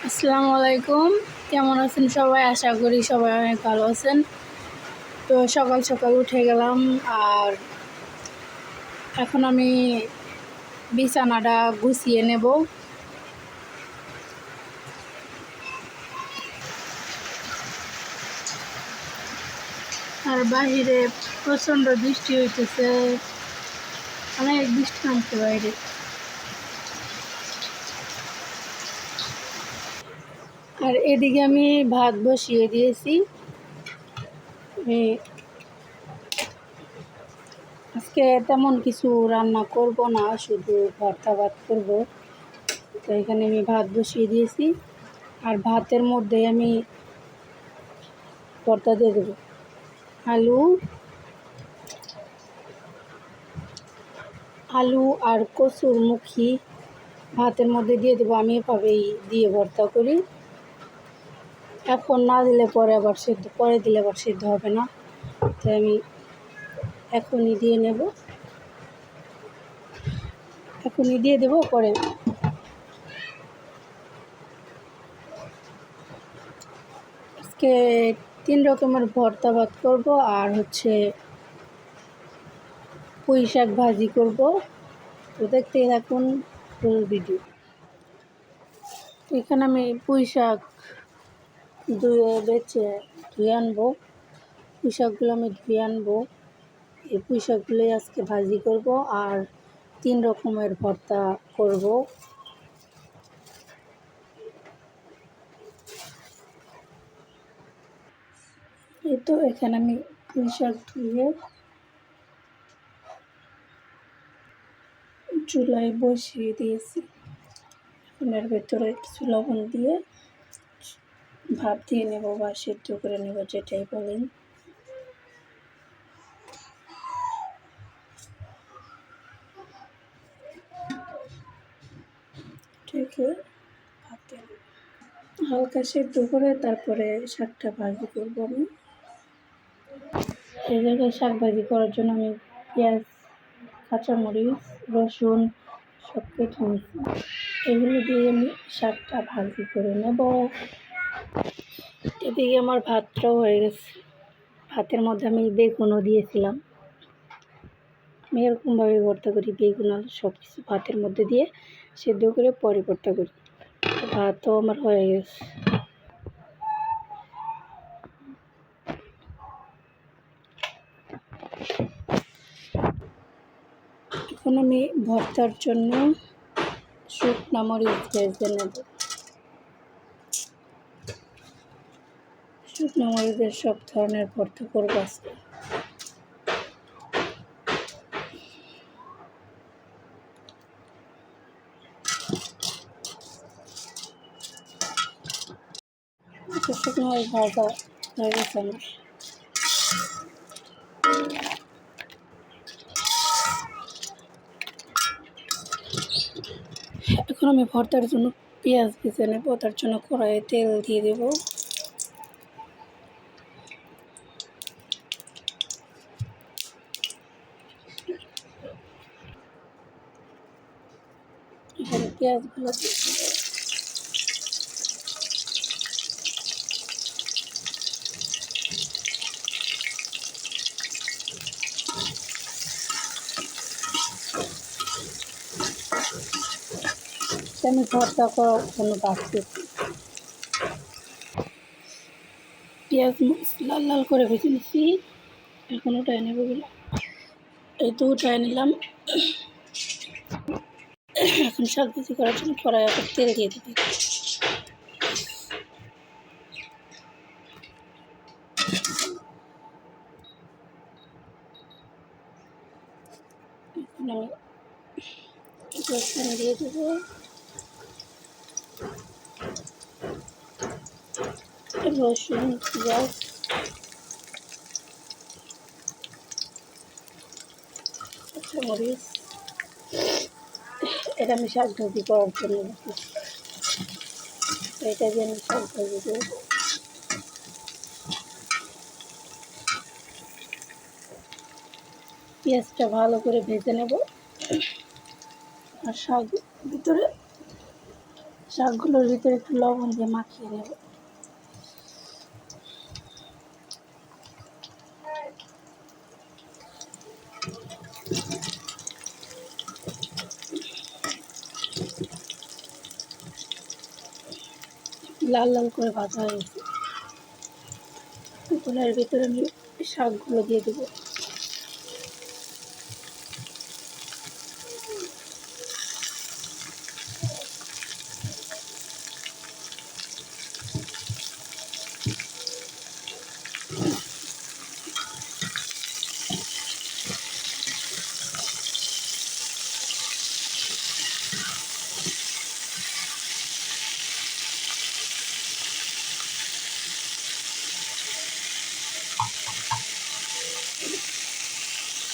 আসসালামু আলাইকুম। কেমন আছেন সবাই? আশা করি সবাই অনেক ভালো আছেন। তো সকাল সকাল উঠে গেলাম, আর এখন আমি বিছানাটা গুছিয়ে নেব। আর বাহিরে প্রচণ্ড বৃষ্টি হইতেছে, অনেক বৃষ্টি নামছে বাইরে। আর এদিকে আমি ভাত বসিয়ে দিয়েছি। আজকে তেমন কিছু রান্না করব না, শুধু ভর্তা ভাত করব। তো এখানে আমি ভাত বসিয়ে দিয়েছি, আর ভাতের মধ্যে আমি ভর্তা দিয়ে দেবো। আলু আর কচুর মুখী ভাতের মধ্যে দিয়ে দেবো। আমি এভাবেই দিয়ে ভর্তা করি। এখন না দিলে পরে দিলে আবার সিদ্ধ হবে না, তাই আমি এখনই দিয়ে নেব, এখনই দিয়ে দেবো পরে। আজকে 3 রকমের ভর্তা ভাত করব, আর পুঁই শাক ভাজি করব। তো দেখতেই থাকুন ফুল ভিডিও। এখানে আমি পুঁই শাক ধুয়ে আনবো। পুঁই শাকগুলো আমি ধুয়ে আনবো। এই পুঁই শাকগুলোই আজকে ভাজি করব, আর 3 রকমের ভর্তা করব। এই তো এখানে আমি পুঁই শাক ধুয়ে চুলায় বসিয়ে দিয়েছি। এর ভেতরে কিছু লবণ দিয়ে ভাপ দিয়ে নেব বা সিদ্ধ করে নেব, যেটাই বলেন। ঢেকে ভাতে হালকা সিদ্ধ করে তারপরে শাকটা ভাজি করবো আমি। এই জায়গায় শাক ভাজি করার জন্য আমি পেঁয়াজ, কাঁচামরিচ, রসুন সব কেটে নিয়েছি। এগুলো দিয়ে আমি শাকটা ভাজি করে নেব। এদিকে আমার ভাতটাও হয়ে গেছে। ভাতের মধ্যে আমি বেগুনও দিয়েছিলাম। আমি এরকমভাবে ভর্তা করি, বেগুন আলু সব কিছু ভাতের মধ্যে দিয়ে সেদ্ধ করে পরে ভর্তা করি। ভাতও আমার হয়ে গেছে। এখন আমি ভর্তার জন্য শুকনো মরিচ ভেজে নেব। শুকনো মরিচের সব ধরনের ভর্তা করবো আজকে। শুকনো মরিচ ভাজা হয়ে গেছে আমার। এখন আমি ভর্তার জন্য পেঁয়াজ ভেজে নেব। তার জন্য কড়াইয়ে তেল দিয়ে দেব। এখানে পেঁয়াজগুলো আমি ভর্তা করার জন্য বাছতেছি। পেঁয়াজ লাল লাল করে ভেজে নিচ্ছি। এখন উঠায় নেব এগুলো। এই তো উঠায় নিলাম। এখন শাক ভাজি করার জন্য কড়াইয়ে আবার তেল দিয়ে দেবো। এখন আমি রসুন দিয়ে দেবো। রসুন, পেঁয়াজ, কাঁচামরিচ, এটা আমি শাক ভাজি করার জন্য রেখেছি। এটা দিয়ে আমি শাক ভাজি দেবো। পেঁয়াজটা ভালো করে ভেজে নেব, আর শাকগুলোর ভিতরে একটু লবণ দিয়ে মাখিয়ে নেব। লাল লাল করে ভাজা হয়ে গেছে। এর ভিতরে আমি শাকগুলো দিয়ে দেবো।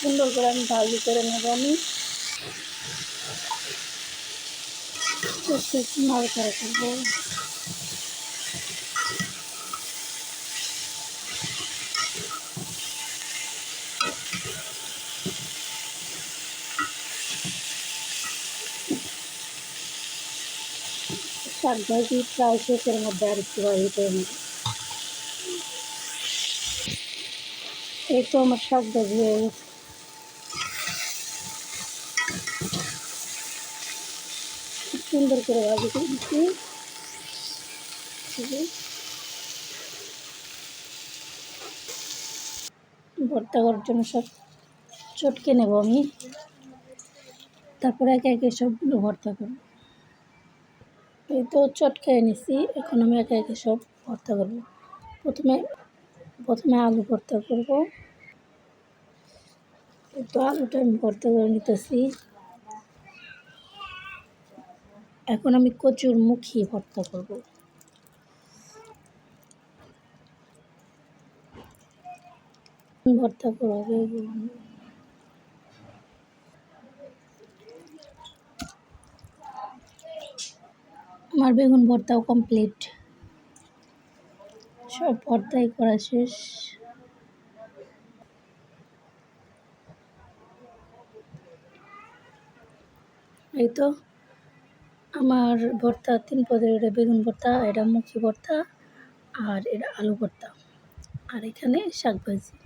সুন্দর করে আমি ভাজি করে নেব। আমি একটু নাড়াচাড়া করবো। শাক ভাজি প্রায় শেষের মধ্যে আর একটু ভাজি করে নেব। এই তো আমার শাক ভাজি হয়ে গেছে। সুন্দর করে ভাজি করে দিচ্ছি। ভর্তা করার জন্য সব চটকে নেব আমি, তারপরে একে একে সবগুলো ভর্তা করব। এই তো চটকে নিছি, এখন আমি একে একে সব ভর্তা করব। প্রথমে আলু ভর্তা করব। এই তো আলুটা আমি ভর্তা করে নিতেছি। এখন আমি কচুর মুখী ভর্তা করব। ভর্তা করবে আমার বেগুন ভর্তাও কমপ্লিট, সব ভর্তাই করা শেষ। এই তো আমার ভর্তা 3 পদের, এটা বেগুন ভর্তা, এটা মুখী ভর্তা, আর এটা আলু ভর্তা, আর এখানে শাক ভাজি।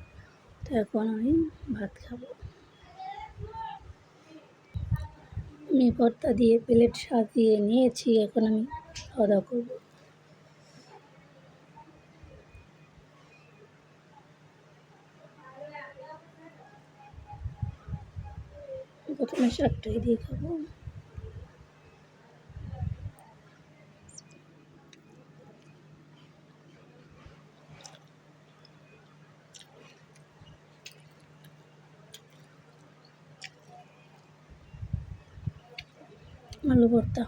তো এখন আমি ভাত খাবো। আমি ভর্তা দিয়ে প্লেট সাজিয়ে নিয়েছি, এখন আমি খাওয়া দাওয়া করবো। প্রথমে শাকটাই দিয়ে খাবো। আলু ভর্তা,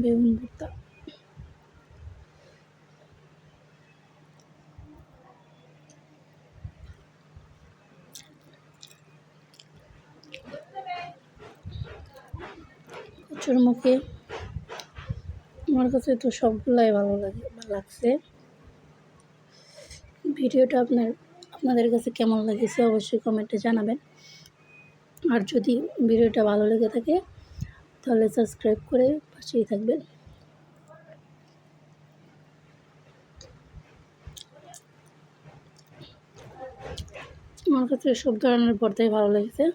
বেগুন ভর্তা, কচুর মুখে। আমার কাছে তো সবগুলাই ভালো লাগছে। ভিডিওটা আপনাদের কাছে কেমন লেগেছে অবশ্যই কমেন্টে জানাবেন। আর যদি ভিডিওটা ভালো লেগে থাকে তাহলে সাবস্ক্রাইব করে পাশেই থাকবেন। আমার কাছে সব ধরনের ভর্তাই ভালো লেগেছে।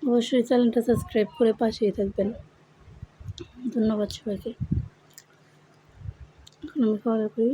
অবশ্যই চ্যানেলটা সাবস্ক্রাইব করে পাশেই থাকবেন। ধন্যবাদ সবাইকে। এখন আমি খাওয়া দাওয়া করি।